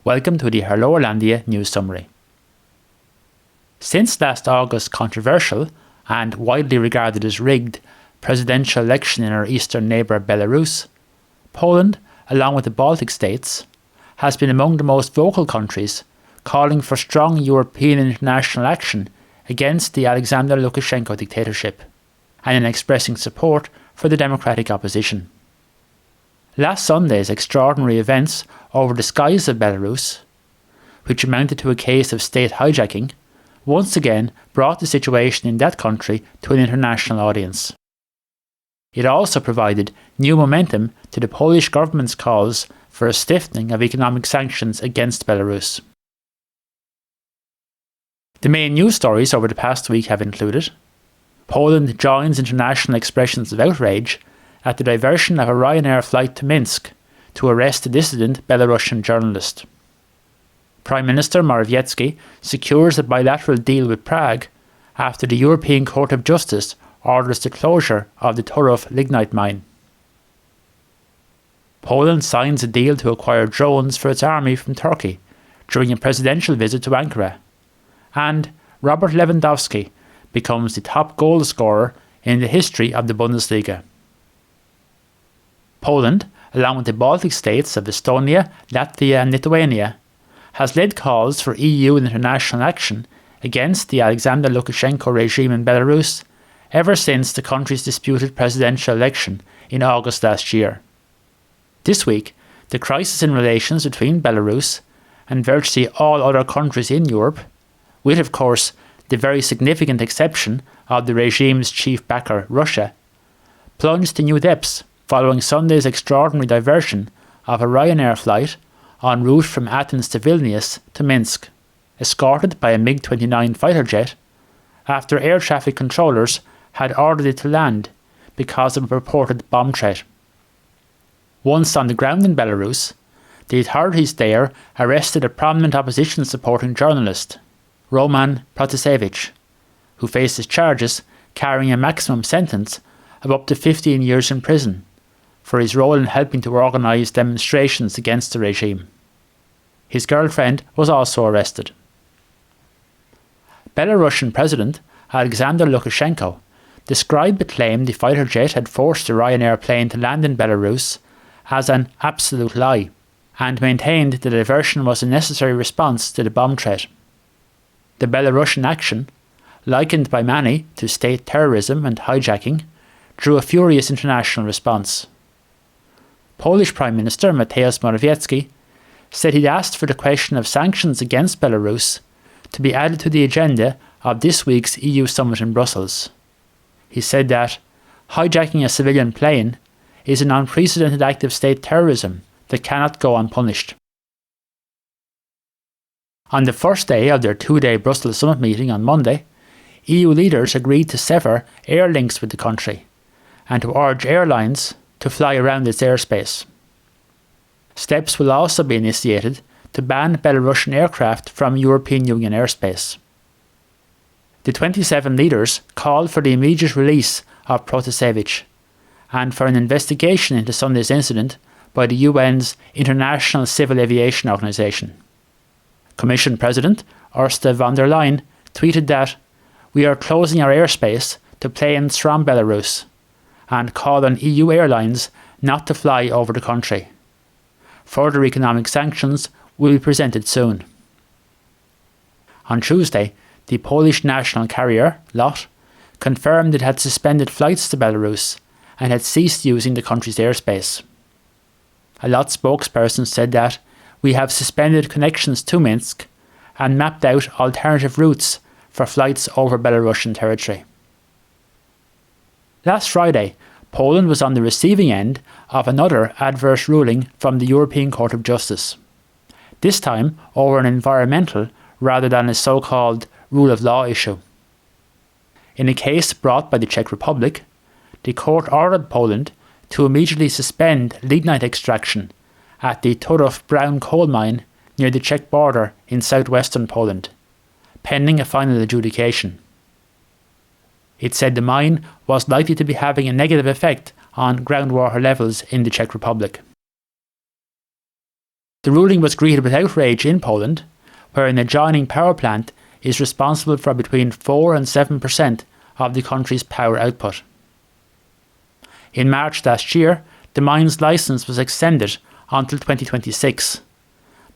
Welcome to the Irlandia news summary. Since last August's controversial and widely regarded as rigged presidential election in our eastern neighbour Belarus, Poland, along with the Baltic states, has been among the most vocal countries calling for strong European international action against the Alexander Lukashenko dictatorship and in expressing support for the democratic opposition. Last Sunday's extraordinary events over the skies of Belarus, which amounted to a case of state hijacking, once again brought the situation in that country to an international audience. It also provided new momentum to the Polish government's calls for a stiffening of economic sanctions against Belarus. The main news stories over the past week have included: Poland joins international expressions of outrage at the diversion of a Ryanair flight to Minsk to arrest a dissident Belarusian journalist. Prime Minister Morawiecki secures a bilateral deal with Prague after the European Court of Justice orders the closure of the Turów lignite mine. Poland signs a deal to acquire drones for its army from Turkey during a presidential visit to Ankara. And Robert Lewandowski becomes the top goal scorer in the history of the Bundesliga. Poland, along with the Baltic states of Estonia, Latvia and Lithuania, has led calls for EU and international action against the Alexander Lukashenko regime in Belarus ever since the country's disputed presidential election in August last year. This week, the crisis in relations between Belarus and virtually all other countries in Europe, with of course the very significant exception of the regime's chief backer Russia, plunged to new depths following Sunday's extraordinary diversion of a Ryanair flight en route from Athens to Vilnius to Minsk, escorted by a MiG-29 fighter jet, after air traffic controllers had ordered it to land because of a purported bomb threat. Once on the ground in Belarus, the authorities there arrested a prominent opposition-supporting journalist, Roman Protasevich, who faces charges carrying a maximum sentence of up to 15 years in prison for his role in helping to organise demonstrations against the regime. His girlfriend was also arrested. Belarusian President Alexander Lukashenko described the claim the fighter jet had forced the Ryanair plane to land in Belarus as an absolute lie, and maintained the diversion was a necessary response to the bomb threat. The Belarusian action, likened by many to state terrorism and hijacking, drew a furious international response. Polish Prime Minister Mateusz Morawiecki said he'd asked for the question of sanctions against Belarus to be added to the agenda of this week's EU summit in Brussels. He said that hijacking a civilian plane is an unprecedented act of state terrorism that cannot go unpunished. On the first day of their two-day Brussels summit meeting on Monday, EU leaders agreed to sever air links with the country and to urge airlines to fly around its airspace. Steps will also be initiated to ban Belarusian aircraft from European Union airspace. The 27 leaders called for the immediate release of Protasevich and for an investigation into Sunday's incident by the UN's International Civil Aviation Organization. Commission President Ursula von der Leyen tweeted that "We are closing our airspace to planes from Belarus," and called on EU airlines not to fly over the country. Further economic sanctions will be presented soon. On Tuesday, the Polish national carrier, LOT, confirmed it had suspended flights to Belarus and had ceased using the country's airspace. A LOT spokesperson said that "We have suspended connections to Minsk and mapped out alternative routes for flights over Belarusian territory." Last Friday, Poland was on the receiving end of another adverse ruling from the European Court of Justice, this time over an environmental rather than a so-called rule of law issue. In a case brought by the Czech Republic, the court ordered Poland to immediately suspend lignite extraction at the Turów brown coal mine near the Czech border in southwestern Poland, pending a final adjudication. It said the mine was likely to be having a negative effect on groundwater levels in the Czech Republic. The ruling was greeted with outrage in Poland, where an adjoining power plant is responsible for between 4 and 7% of the country's power output. In March last year, the mine's licence was extended until 2026,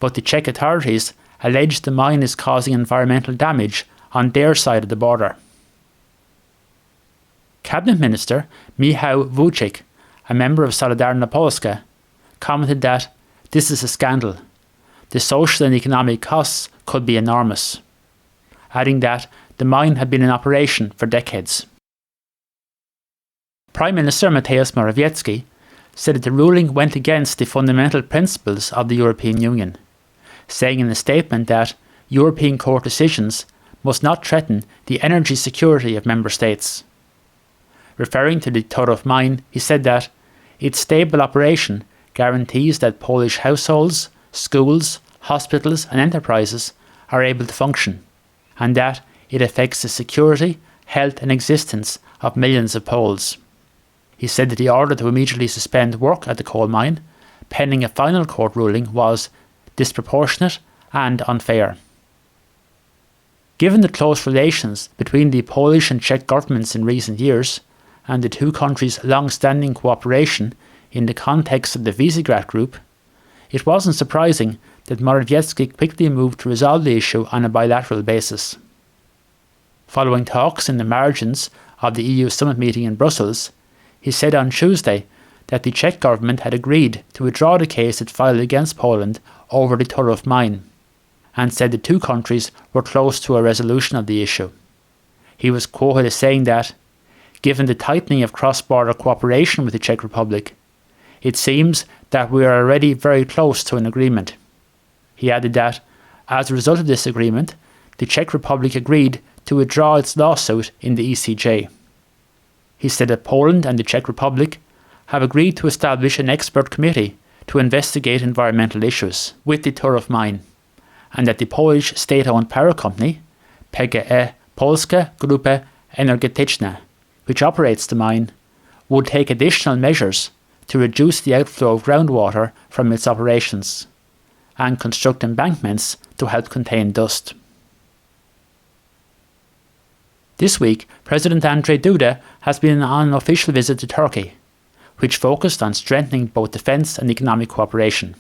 but the Czech authorities alleged the mine is causing environmental damage on their side of the border. Cabinet Minister Michał Wójcik, a member of Solidarna Polska, commented that this is a scandal. The social and economic costs could be enormous, adding that the mine had been in operation for decades. Prime Minister Minister Morawiecki said that the ruling went against the fundamental principles of the European Union, saying in a statement that European court decisions must not threaten the energy security of member states. Referring to the Turów mine, he said that its stable operation guarantees that Polish households, schools, hospitals and enterprises are able to function, and that it affects the security, health and existence of millions of Poles. He said that the order to immediately suspend work at the coal mine, pending a final court ruling, was disproportionate and unfair. Given the close relations between the Polish and Czech governments in recent years, and the two countries' long-standing cooperation in the context of the Visegrad Group, it wasn't surprising that Morawiecki quickly moved to resolve the issue on a bilateral basis. Following talks in the margins of the EU summit meeting in Brussels, he said on Tuesday that the Czech government had agreed to withdraw the case it filed against Poland over the Turów mine, and said the two countries were close to a resolution of the issue. He was quoted as saying that, given the tightening of cross-border cooperation with the Czech Republic, it seems that we are already very close to an agreement. He added that, as a result of this agreement, the Czech Republic agreed to withdraw its lawsuit in the ECJ. He said that Poland and the Czech Republic have agreed to establish an expert committee to investigate environmental issues with the Turów mine, and that the Polish state-owned power company, PGE Polska Grupa Energetyczna, which operates the mine, would take additional measures to reduce the outflow of groundwater from its operations, and construct embankments to help contain dust. This week, President Andrzej Duda has been on an official visit to Turkey, which focused on strengthening both defence and economic cooperation.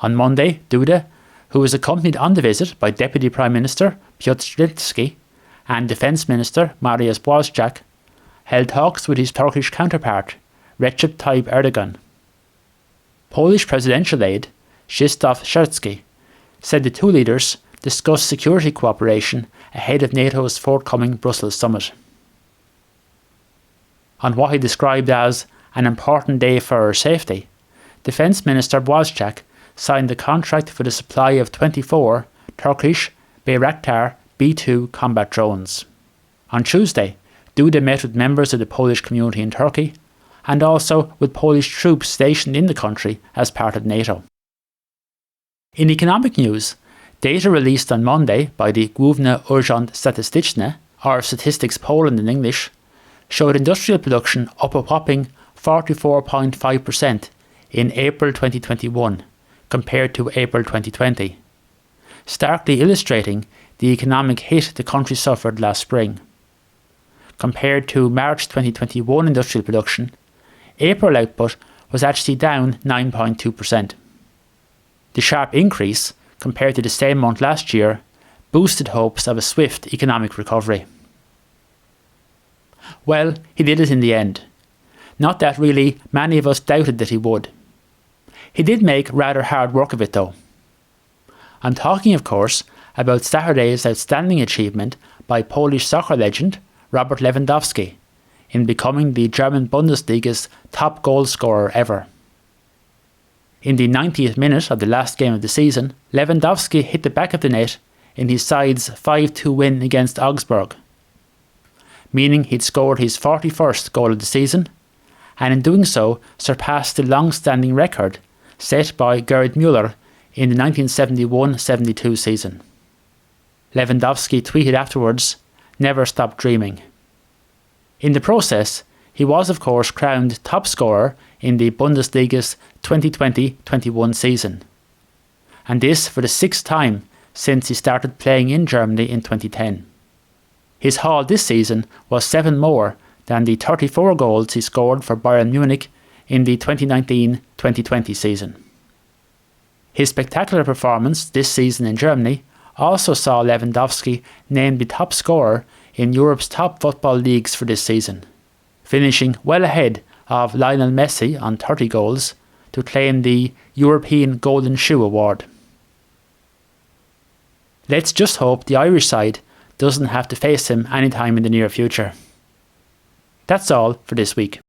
On Monday, Duda, who was accompanied on the visit by Deputy Prime Minister Piotr Gliński and Defence Minister Mariusz Błaszczak, held talks with his Turkish counterpart, Recep Tayyip Erdogan. Polish presidential aide Krzysztof Szczerski said the two leaders discussed security cooperation ahead of NATO's forthcoming Brussels summit. On what he described as an important day for our safety, Defence Minister Błaszczak signed the contract for the supply of 24 Turkish Bayraktar B-2 combat drones. On Tuesday, Duda met with members of the Polish community in Turkey and also with Polish troops stationed in the country as part of NATO. In economic news, data released on Monday by the Główny Urząd Statystyczny, or Statistics Poland in English, showed industrial production up a whopping 44.5% in April 2021 compared to April 2020, starkly illustrating the economic hit the country suffered last spring. Compared to March 2021 industrial production, April output was actually down 9.2%. The sharp increase, compared to the same month last year, boosted hopes of a swift economic recovery. Well, he did it in the end. Not that really many of us doubted that he would. He did make rather hard work of it though. I'm talking, of course, about Saturday's outstanding achievement by Polish soccer legend Robert Lewandowski in becoming the German Bundesliga's top goal scorer ever. In the 90th minute of the last game of the season, Lewandowski hit the back of the net in his side's 5-2 win against Augsburg, meaning he'd scored his 41st goal of the season, and in doing so surpassed the long-standing record set by Gerd Müller in the 1971-72 season. Lewandowski tweeted afterwards, "Never stop dreaming." In the process, he was of course crowned top scorer in the Bundesliga's 2020-21 season, and this for the 6th time since he started playing in Germany in 2010. His haul this season was 7 more than the 34 goals he scored for Bayern Munich in the 2019-2020 season. His spectacular performance this season in Germany also saw Lewandowski named the top scorer in Europe's top football leagues for this season, finishing well ahead of Lionel Messi on 30 goals to claim the European Golden Shoe award. Let's just hope the Irish side doesn't have to face him anytime in the near future. That's all for this week.